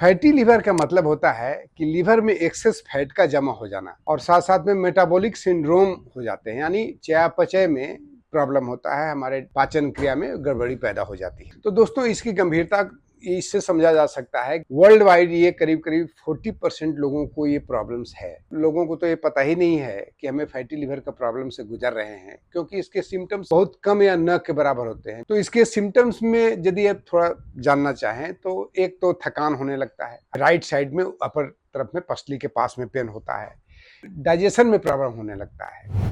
Fatty liver का मतलब होता है कि लिवर में एक्सेस फैट का जमा हो जाना और साथ साथ में मेटाबॉलिक सिंड्रोम हो जाते हैं, यानी चयापचय में प्रॉब्लम होता है, हमारे पाचन क्रिया में गड़बड़ी पैदा हो जाती है। तो दोस्तों, इसकी गंभीरता इससे समझा जा सकता है। वर्ल्ड वाइड ये करीब करीब 40% लोगों को ये प्रॉब्लम्स है। लोगों को तो ये पता ही नहीं है कि हमें फैटी लिवर का प्रॉब्लम से गुजर रहे हैं, क्योंकि इसके सिम्टम्स बहुत कम या न के बराबर होते हैं। तो इसके सिम्टम्स में यदि आप थोड़ा जानना चाहें तो एक तो थकान होने लगता है, राइट साइड में अपर तरफ में पसली के पास में पेन होता है, डाइजेशन में प्रॉब्लम होने लगता है।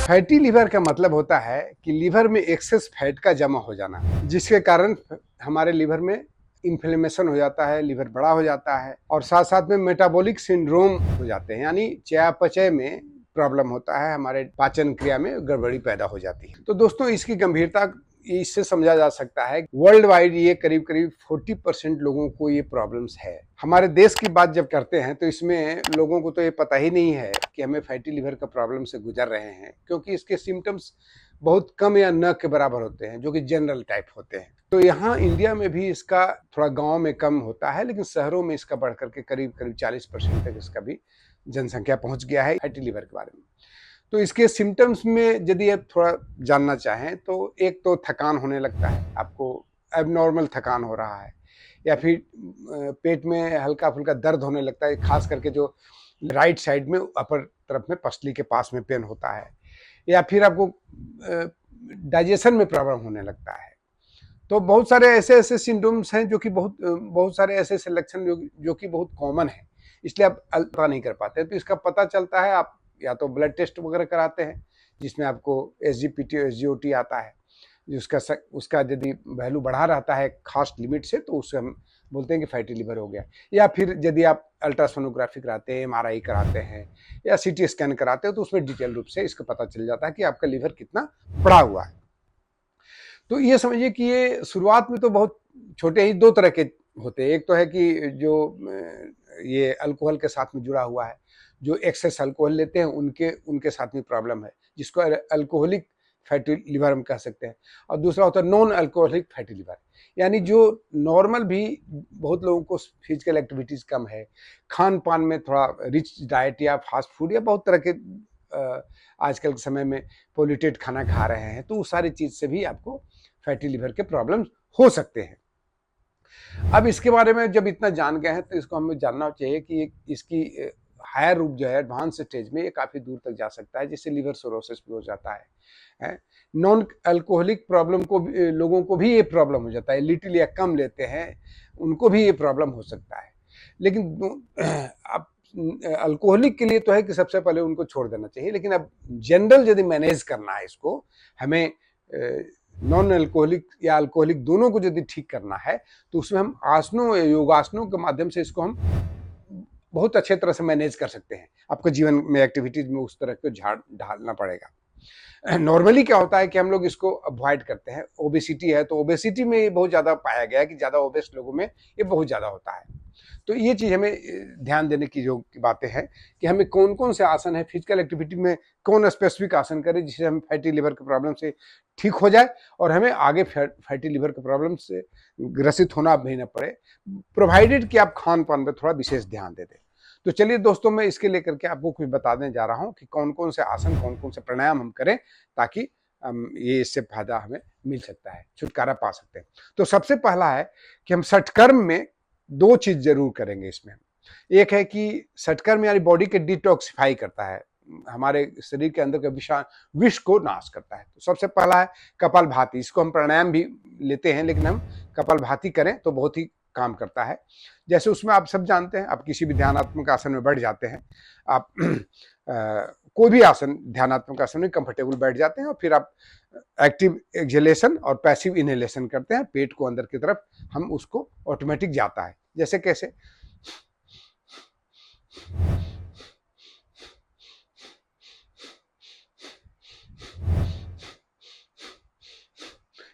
फैटी लिवर का मतलब होता है कि लिवर में एक्सेस फैट का जमा हो जाना, जिसके कारण हमारे लिवर में इन्फ्लेमेशन हो जाता है, लिवर बड़ा हो जाता है और साथ साथ में मेटाबॉलिक सिंड्रोम हो जाते हैं, यानी चयापचय में प्रॉब्लम होता है, हमारे पाचन क्रिया में गड़बड़ी पैदा हो जाती है। तो दोस्तों, इसकी गंभीरता इससे समझा जा सकता है। वर्ल्ड वाइड ये करीब करीब 40% लोगों को ये प्रॉब्लम्स है। हमारे देश की बात जब करते हैं तो इसमें लोगों को तो ये पता ही नहीं है कि हमें फैटी लिवर का प्रॉब्लम से गुजर रहे हैं, क्योंकि इसके सिम्टम्स बहुत कम या न के बराबर होते हैं, जो कि जनरल टाइप होते हैं। तो यहाँ इंडिया में भी इसका थोड़ा गांव में कम होता है, लेकिन शहरों में इसका बढ़ करके करीब करीब 40% तक इसका भी जनसंख्या पहुंच गया है फैटी लिवर के बारे में। तो इसके सिम्टम्स में यदि आप थोड़ा जानना चाहें तो एक तो थकान होने लगता है, आपको एबनॉर्मल थकान हो रहा है, या फिर पेट में हल्का फुल्का दर्द होने लगता है, खास करके जो राइट साइड में अपर तरफ में पसली के पास में पेन होता है, या फिर आपको डाइजेशन में प्रॉब्लम होने लगता है। तो बहुत सारे ऐसे ऐसे सिम्टम्स हैं जो कि बहुत सारे ऐसे ऐसे लक्षण जो कि बहुत कॉमन है, इसलिए आप पता नहीं कर पाते। तो इसका पता चलता है, आप या तो ब्लड टेस्ट वगैरह कराते हैं, जिसमें आपको SGPT और SGOT आता है, उसका यदि वैल्यू बढ़ा रहता है खास लिमिट से, तो उससे हम बोलते हैं कि फैटी लिवर हो गया। या फिर यदि आप अल्ट्रासोनोग्राफी कराते हैं, MRI कराते हैं या CT स्कैन कराते हैं, तो उसमें डिटेल रूप से इसका पता चल जाता है कि आपका लिवर कितना बढ़ा हुआ है। तो ये समझिए कि ये शुरुआत में तो बहुत छोटे ही दो तरह के होते हैं। एक तो है कि जो ये अल्कोहल के साथ में जुड़ा हुआ है, जो एक्सेस अल्कोहल लेते हैं उनके साथ में प्रॉब्लम है, जिसको अल्कोहलिक फैटी लिवर हम कह सकते हैं। और दूसरा होता है नॉन अल्कोहलिक फैटी लिवर, यानी जो नॉर्मल भी बहुत लोगों को फिजिकल एक्टिविटीज़ कम है, खान पान में थोड़ा रिच डाइट या फास्ट फूड या बहुत तरह के आजकल के समय में पोल्यूटेड खाना खा रहे हैं, तो उस सारी चीज़ से भी आपको फैटी लिवर के प्रॉब्लम्स हो सकते हैं। अब इसके बारे में जब इतना जान गए हैं तो इसको हमें जानना चाहिए कि इसकी हायर रूप जो है, एडवांस स्टेज में ये काफ़ी दूर तक जा सकता है, जिससे लिवर सिरोसिस भी हो जाता है। नॉन अल्कोहलिक प्रॉब्लम को लोगों को भी ये प्रॉब्लम हो जाता है, लिटिल या कम लेते हैं उनको भी ये प्रॉब्लम हो सकता है। लेकिन अब अल्कोहलिक के लिए तो है कि सबसे पहले उनको छोड़ देना चाहिए, लेकिन अब जनरल यदि मैनेज करना है इसको, हमें नॉन अल्कोहलिक या अल्कोहलिक दोनों को यदि ठीक करना है, तो उसमें हम आसनों या योगासनों के माध्यम से इसको हम बहुत अच्छे तरह से मैनेज कर सकते हैं। आपको जीवन में एक्टिविटीज में उस तरह को ढालना पड़ेगा। नॉर्मली क्या होता है कि हम लोग इसको अवॉइड करते हैं। ओबेसिटी है तो ओबेसिटी में ये बहुत ज़्यादा पाया गया है कि ज़्यादा ओबेस लोगों में ये बहुत ज़्यादा होता है। तो ये चीज़ हमें ध्यान देने की जो बातें हैं कि हमें कौन कौन से आसन है, फिजिकल एक्टिविटी में कौन स्पेसिफिक आसन करें जिससे हम फैटी लिवर के प्रॉब्लम से ठीक हो जाए और हमें आगे फैटी लिवर के प्रॉब्लम से ग्रसित होना भी ना पड़े, प्रोवाइडेड कि आप खान पान पर थोड़ा विशेष ध्यान दे दें। तो चलिए दोस्तों, मैं इसके लेकर के आपको कुछ बताने जा रहा हूँ कि कौन कौन से आसन, कौन कौन से प्राणायाम हम करें ताकि ये इससे फायदा हमें मिल सकता है, छुटकारा पा सकते हैं। तो सबसे पहला है कि हम षटकर्म में दो चीज जरूर करेंगे इसमें। एक है कि षटकर्म यानी बॉडी के डिटॉक्सिफाई करता है, हमारे शरीर के अंदर के विष को नाश करता है। तो सबसे पहला है कपालभाति। इसको हम प्राणायाम भी लेते हैं, लेकिन हम कपालभाति करें तो बहुत ही काम करता है। जैसे उसमें आप सब जानते हैं, आप किसी भी ध्यानात्मक आसन में बैठ जाते हैं, आप कोई भी आसन ध्यानात्मक आसन में कंफर्टेबल बैठ जाते हैं और फिर आप एक्टिव एक्सहेलेशन और पैसिव इनहेलेशन करते हैं। पेट को अंदर की तरफ हम उसको ऑटोमेटिक जाता है। जैसे कैसे,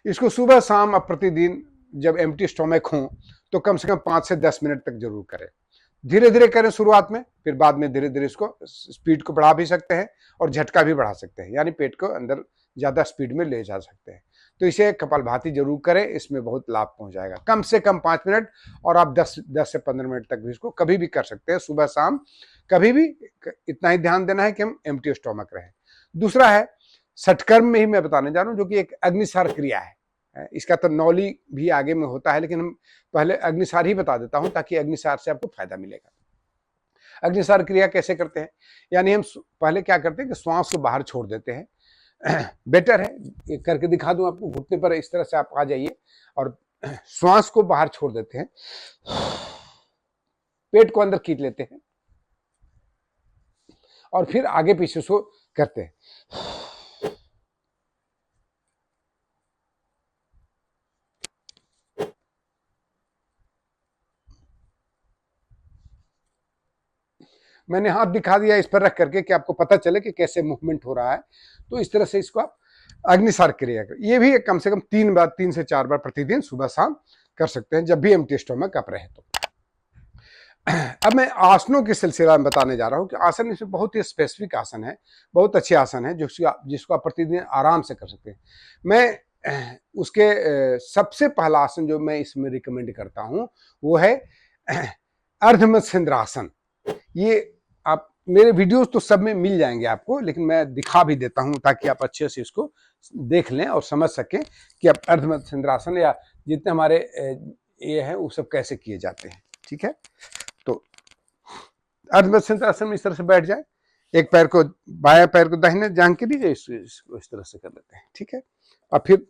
इसको सुबह शाम आप प्रतिदिन जब एम्प्टी स्टोमक हो तो कम से कम 5 से 10 मिनट तक जरूर करें। धीरे धीरे करें शुरुआत में, फिर बाद में धीरे धीरे इसको स्पीड को बढ़ा भी सकते हैं और झटका भी बढ़ा सकते हैं, यानी पेट को अंदर ज्यादा स्पीड में ले जा सकते हैं। तो इसे कपालभाति जरूर करें, इसमें बहुत लाभ पहुंचाएगा। कम से कम 5 मिनट, और आप 10 से 15 मिनट तक भी इसको कभी भी कर सकते हैं, सुबह शाम कभी भी। इतना ही ध्यान देना है कि हम एम्प्टी स्टोमक रहें। दूसरा है षटकर्म में ही मैं बताने जा रहा हूं, जो कि एक अग्निसार क्रिया है। इसका तो नौली भी आगे में होता है, लेकिन हम पहले अग्निसार ही बता देता हूं ताकि अग्निसार से आपको फायदा मिलेगा। अग्निसार क्रिया कैसे करते हैं, यानी हम पहले क्या करते हैं कि श्वास को बाहर छोड़ देते हैं। बेटर है, ये करके दिखा दूं आपको। घुटने पर इस तरह से आप आ जाइए और श्वास को बाहर छोड़ देते हैं, पेट को अंदर खींच लेते हैं और फिर आगे पीछे उसको करते हैं। मैंने हाथ दिखा दिया इस पर रख करके कि आपको पता चले कि कैसे मूवमेंट हो रहा है। तो इस तरह से इसको आप अग्निसार क्रिया कर, ये भी कम से कम 3 से 4 बार प्रतिदिन सुबह शाम कर सकते हैं, जब भी एम्प्टी स्टोमक आप रहे तो। अब मैं आसनों के सिलसिला में बताने जा रहा हूं कि आसन इसमें बहुत ही स्पेसिफिक आसन है, बहुत अच्छे आसन है जिसको आप प्रतिदिन आराम से कर सकते हैं। मैं उसके सबसे पहला आसन जो मैं इसमें रिकमेंड करता हूं वो है अर्धमत्स्येंद्रासन। ये आप मेरे वीडियोस तो सब में मिल जाएंगे आपको, लेकिन मैं दिखा भी देता हूं ताकि आप अच्छे से इसको देख लें और समझ सकें कि आप अर्धमत्स्येंद्रासन या जितने हमारे ये हैं वो सब कैसे किए जाते हैं। ठीक है, तो अर्धमत्स्येंद्रासन में इस तरह से बैठ जाए, एक पैर को बायां पैर को दाहिने जांघ के दीजिए, इसको इस तरह से कर लेते हैं। ठीक है, और फिर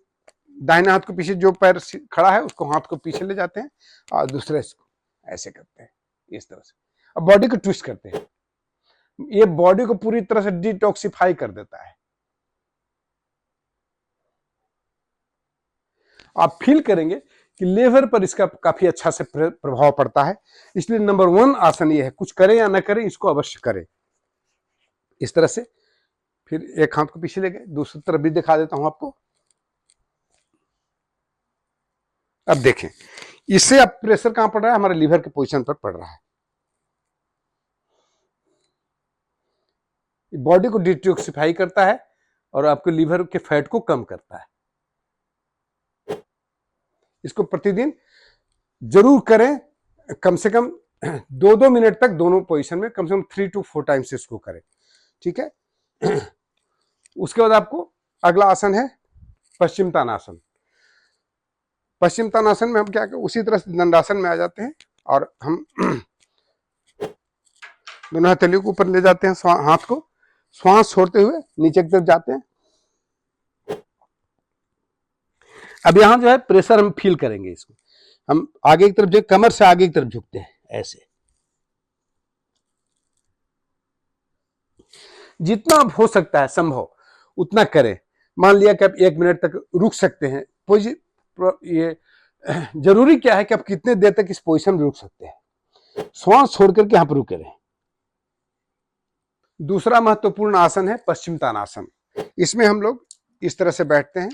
दाहिने हाथ को पीछे, जो पैर खड़ा है उसको हाथ को पीछे ले जाते हैं और दूसरे इसको ऐसे करते हैं इस तरह से। अब बॉडी को ट्विस्ट करते हैं, ये बॉडी को पूरी तरह से डिटॉक्सिफाई कर देता है। आप फील करेंगे कि लेवर पर इसका काफी अच्छा से प्रभाव पड़ता है। इसलिए नंबर 1 आसन ये है, कुछ करें या ना करें इसको अवश्य करें। इस तरह से फिर एक हाथ को पीछे ले गए, दूसरी तरफ भी दिखा देता हूं आपको। अब देखें, इससे अब प्रेशर कहां पड़ रहा है, हमारे लीवर के पोजीशन पर पड़ रहा है। बॉडी को डिटॉक्सिफाई करता है और आपके लीवर के फैट को कम करता है। इसको प्रतिदिन जरूर करें, कम से कम 2-2 मिनट तक दोनों पोजीशन में, कम से कम 3 to 4 टाइम्स इसको करें। ठीक है, उसके बाद आपको अगला आसन है पश्चिम तानासन। पश्चिम तानासन में हम क्या करें, उसी तरह से दंडासन में आ जाते हैं और हम दोनों हथेलियों को ऊपर ले जाते हैं, हाथ को श्वास छोड़ते हुए नीचे की तरफ जाते हैं। अब यहां जो है प्रेशर हम फील करेंगे, इसको हम आगे की तरफ जो कमर से आगे की तरफ झुकते हैं, ऐसे जितना हो सकता है संभव उतना करें। मान लिया कि आप 1 मिनट तक रुक सकते हैं, ये जरूरी क्या है कि आप कितने देर तक इस पोजीशन में रुक सकते हैं, श्वास छोड़ करके यहां पर रुके रहें। दूसरा महत्वपूर्ण आसन है पश्चिम तानासन। इसमें हम लोग इस तरह से बैठते हैं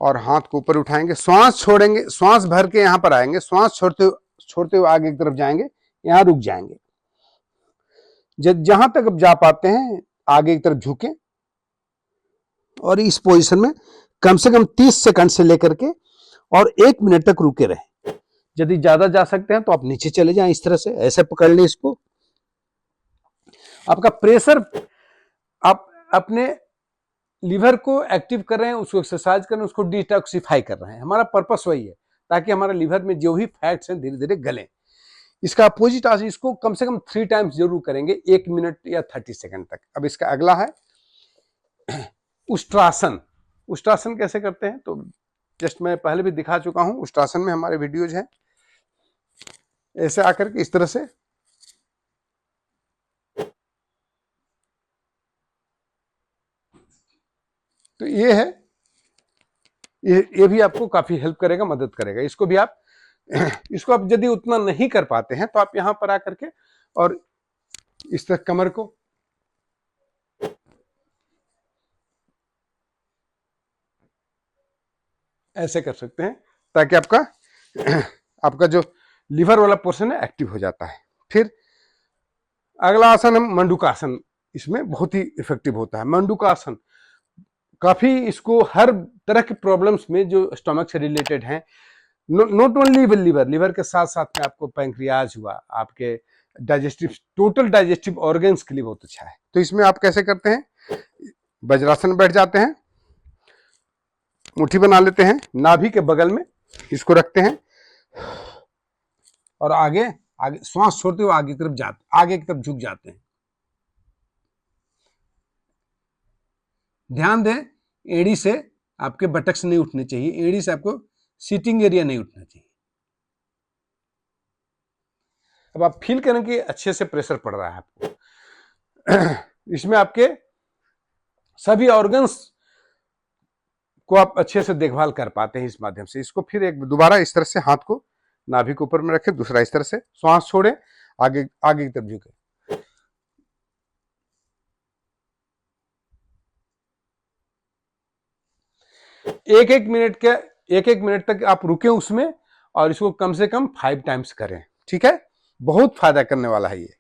और हाथ को ऊपर उठाएंगे, श्वास छोड़ेंगे, श्वास भर के यहां पर आएंगे, श्वास छोड़ते हुए आगे की तरफ जाएंगे, यहां रुक जाएंगे। जहां तक अब जा पाते हैं आगे की तरफ झुके और इस पोजीशन में कम से कम 30 सेकंड से लेकर के और 1 मिनट तक रुके रहे। यदि ज्यादा जा सकते हैं तो आप नीचे चले जाएं, इस तरह से ऐसे पकड़ लें इसको। आपका प्रेशर, आप अपने लीवर को एक्टिव कर रहे हैं, उसको एक्सरसाइज कर रहे हैं, उसको डिटॉक्सिफाई कर रहे हैं। हमारा पर्पस वही है ताकि हमारे लीवर में जो भी फैट्स हैं धीरे धीरे गलें। इसका अपोजिट आसन, इसको कम से कम 3 टाइम्स जरूर करेंगे, 1 मिनट या 30 सेकंड तक। अब इसका अगला है उष्ट्रासन। उष्ट्रासन कैसे करते हैं तो जस्ट मैं पहले भी दिखा चुका हूं, उष्ट्रासन में हमारे वीडियोज हैं। ऐसे आकर के इस तरह से तो ये है, ये भी आपको काफी हेल्प करेगा, मदद करेगा। इसको भी आप यदि उतना नहीं कर पाते हैं तो आप यहां पर आकर के और इस तरह कमर को ऐसे कर सकते हैं ताकि आपका जो लीवर वाला पोर्शन है एक्टिव हो जाता है। फिर अगला आसन हम मंडूकासन, इसमें बहुत ही इफेक्टिव होता है। मंडूकासन काफी, इसको हर तरह की प्रॉब्लम्स में जो स्टमक से रिलेटेड हैं, नॉट ओनली लिवर, लिवर के साथ साथ में आपको पैंक्रियाज हुआ, आपके डाइजेस्टिव, टोटल डाइजेस्टिव ऑर्गन्स के लिए बहुत अच्छा है। तो इसमें आप कैसे करते हैं, वज्रासन में बैठ जाते हैं, मुट्ठी बना लेते हैं, नाभि के बगल में इसको रखते हैं और आगे आगे श्वास छोड़ते हुए आगे की तरफ आगे की तरफ झुक जाते हैं। ध्यान दें, एड़ी से आपके बटक्स नहीं उठने चाहिए, एड़ी से आपको सीटिंग एरिया नहीं उठना चाहिए। अब आप फील करें कि अच्छे से प्रेशर पड़ रहा है आपको। इसमें आपके सभी ऑर्गन्स को आप अच्छे से देखभाल कर पाते हैं इस माध्यम से। इसको फिर एक दोबारा इस तरह से हाथ को नाभि के ऊपर में रखें, दूसरा इस तरह से, श्वास छोड़े, आगे आगे की तरफ झुके। एक एक मिनट तक आप रुके उसमें, और इसको कम से कम 5 टाइम्स करें, ठीक है। बहुत फायदा करने वाला है ये।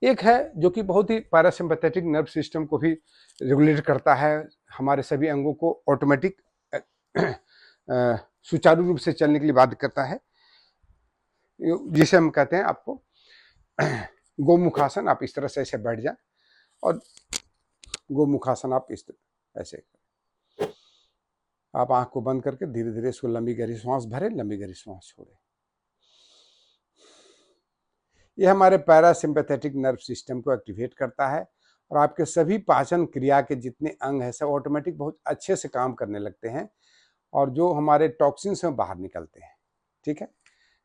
एक है जो कि बहुत ही पैरासिम्पैथेटिक नर्व सिस्टम को भी रेगुलेट करता है, हमारे सभी अंगों को ऑटोमेटिक सुचारू रूप से चलने के लिए बाध्य करता है, जिसे हम कहते हैं आपको गोमुखासन। आप इस तरह से ऐसे बैठ जाए और गोमुखासन आप इस तरह ऐसे, आप आंख को बंद करके धीरे धीरे इसको लंबी गहरी श्वास भरे, लंबी गहरी श्वास छोड़े। यह हमारे पैरासिम्पैथेटिक नर्व सिस्टम को एक्टिवेट करता है और आपके सभी पाचन क्रिया के जितने अंग हैं सब ऑटोमेटिक बहुत अच्छे से काम करने लगते हैं और जो हमारे टॉक्सिन्स हैं बाहर निकलते हैं, ठीक है।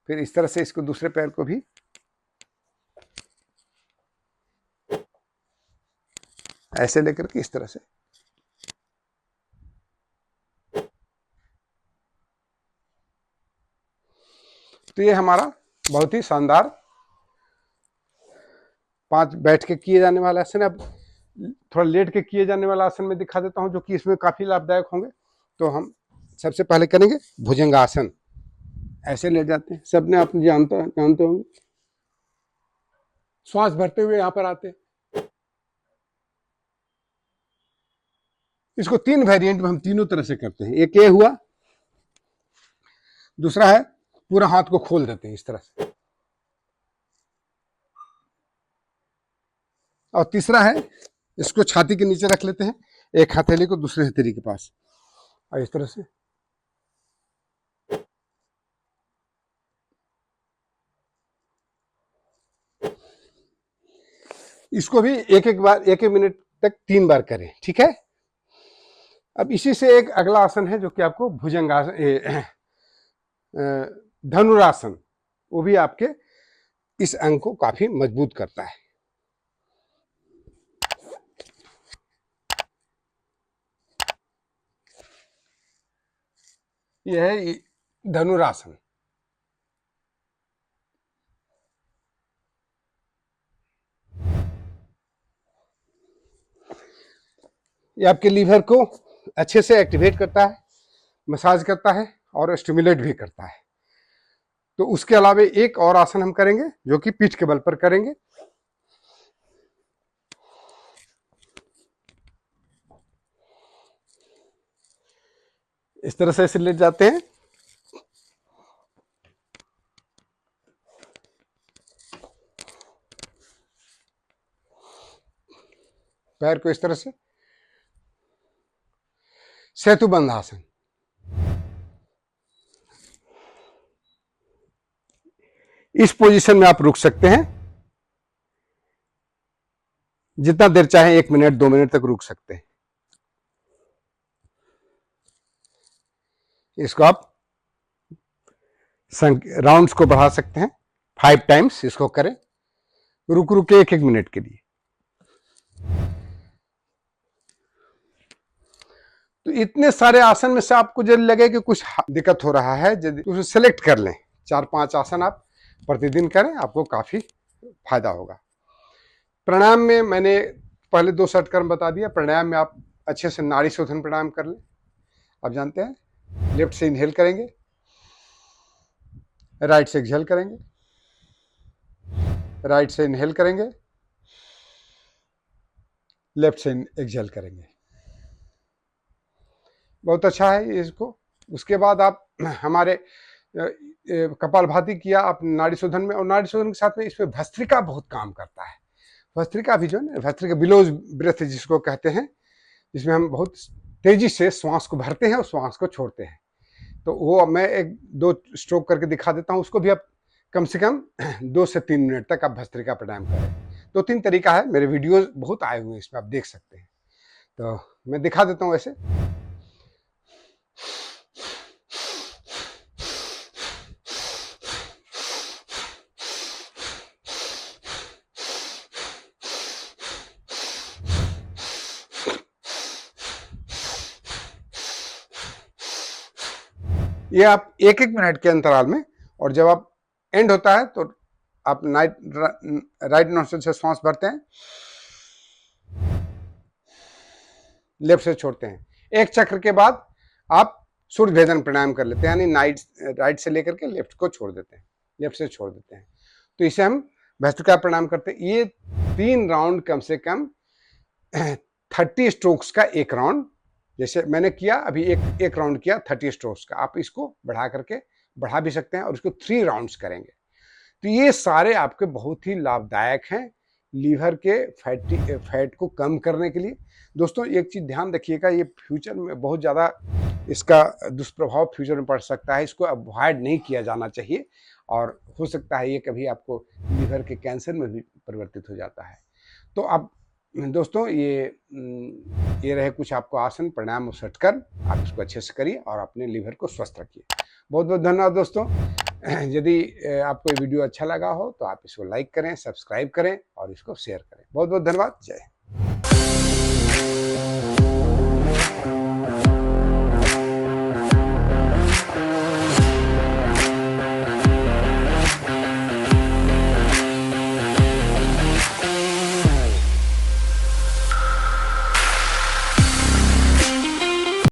फिर इस तरह से इसको दूसरे पैर को भी ऐसे लेकर के इस तरह से, तो ये हमारा बहुत ही शानदार 5 बैठ के किए जाने वाला आसन। अब थोड़ा लेट के किए जाने वाला आसन में दिखा देता हूं, जो कि इसमें काफी लाभदायक होंगे। तो हम सबसे पहले करेंगे भुजंगासन। ऐसे लेट जाते हैं, सबने आप जानते होंगे, श्वास भरते हुए यहां पर आते हैं। इसको 3 वेरिएंट में हम तीनों तरह से करते हैं। एक ये हुआ, दूसरा है पूरा हाथ को खोल देते हैं इस तरह से, और तीसरा है इसको छाती के नीचे रख लेते हैं, एक हथेली को दूसरे हथेली के पास, और इस तरह से इसको भी एक एक मिनट तक 3 बार करें, ठीक है। अब इसी से एक अगला आसन है जो कि आपको भुजंगासन, धनुरासन, वो भी आपके इस अंग को काफी मजबूत करता है। यह है धनुरासन। ये आपके लीवर को अच्छे से एक्टिवेट करता है, मसाज करता है और स्टिमुलेट भी करता है। तो उसके अलावा एक और आसन हम करेंगे जो कि पीठ के बल पर करेंगे। इस तरह से ऐसे लेट जाते हैं, पैर को इस तरह से, सेतुबंध आसन। इस पोजीशन में आप रुक सकते हैं, जितना देर चाहे, 1 मिनट 2 मिनट तक रुक सकते हैं। इसको आप राउंड्स को बढ़ा सकते हैं, 5 टाइम्स इसको करें, रुक रुक के 1 मिनट के लिए। तो इतने सारे आसन में से आपको यदि लगे कि कुछ दिक्कत हो रहा है, यदि उसे सेलेक्ट कर लें, 4-5 आसन आप प्रतिदिन करें, आपको काफी फायदा होगा। प्राणायाम में मैंने पहले 2 शॉर्ट कर्म बता दिया। प्राणायाम में आप अच्छे से नाड़ी शोधन प्राणायाम कर लें। आप जानते हैं, लेफ्ट से इनहेल करेंगे, राइट से एक्सहेल करेंगे, राइट से इनहेल करेंगे, लेफ्ट से एक्सहेल करेंगे। बहुत अच्छा है इसको। उसके बाद आप हमारे कपालभाति किया आप नाड़ी शोधन में, और नाड़ी शोधन के साथ में इसमें भस्त्रिका बहुत काम करता है। भस्त्रिका भी जो है, भस्त्रिका बिलोज ब्रेथ जिसको कहते हैं, जिसमें हम बहुत तेजी से श्वास को भरते हैं और श्वास को छोड़ते हैं। तो वो मैं एक दो स्ट्रोक करके दिखा देता हूँ, उसको भी आप कम से कम 2 से 3 मिनट तक आप भस्त्रिका प्राणायाम करें। 2-3 तरीका है, मेरे वीडियोस बहुत आए हुए हैं इसमें, आप देख सकते हैं। तो मैं दिखा देता हूँ ऐसे। ये आप 1-1 मिनट के अंतराल में, और जब आप एंड होता है तो आप राइट नोस्ट्रिल से श्वास भरते हैं, लेफ्ट से छोड़ते हैं। एक चक्र के बाद आप सूर्य भेदन प्राणायाम कर लेते हैं, यानी राइट से लेकर के लेफ्ट को छोड़ देते हैं, लेफ्ट से छोड़ देते हैं। तो इसे हम भस्त्रिका प्राणायाम करते हैं। ये 3 राउंड कम से कम 30 स्ट्रोक्स का एक राउंड, जैसे मैंने किया अभी एक राउंड किया 30 स्ट्रोक्स का, आप इसको बढ़ा भी सकते हैं और इसको 3 राउंड्स करेंगे। तो ये सारे आपके बहुत ही लाभदायक हैं लीवर के फैट को कम करने के लिए। दोस्तों एक चीज ध्यान रखिएगा, ये फ्यूचर में बहुत ज्यादा इसका दुष्प्रभाव फ्यूचर में पड़ सकता है, इसको अवॉइड नहीं किया जाना चाहिए, और हो सकता है ये कभी आपको लीवर के कैंसर में भी परिवर्तित हो जाता है। तो अब दोस्तों ये रहे कुछ आपको आसन प्राणायाम कर, आप इसको अच्छे से करिए और अपने लीवर को स्वस्थ रखिए। बहुत बहुत धन्यवाद दोस्तों। यदि आपको ये वीडियो अच्छा लगा हो तो आप इसको लाइक करें, सब्सक्राइब करें और इसको शेयर करें। बहुत बहुत धन्यवाद। जय हिंद।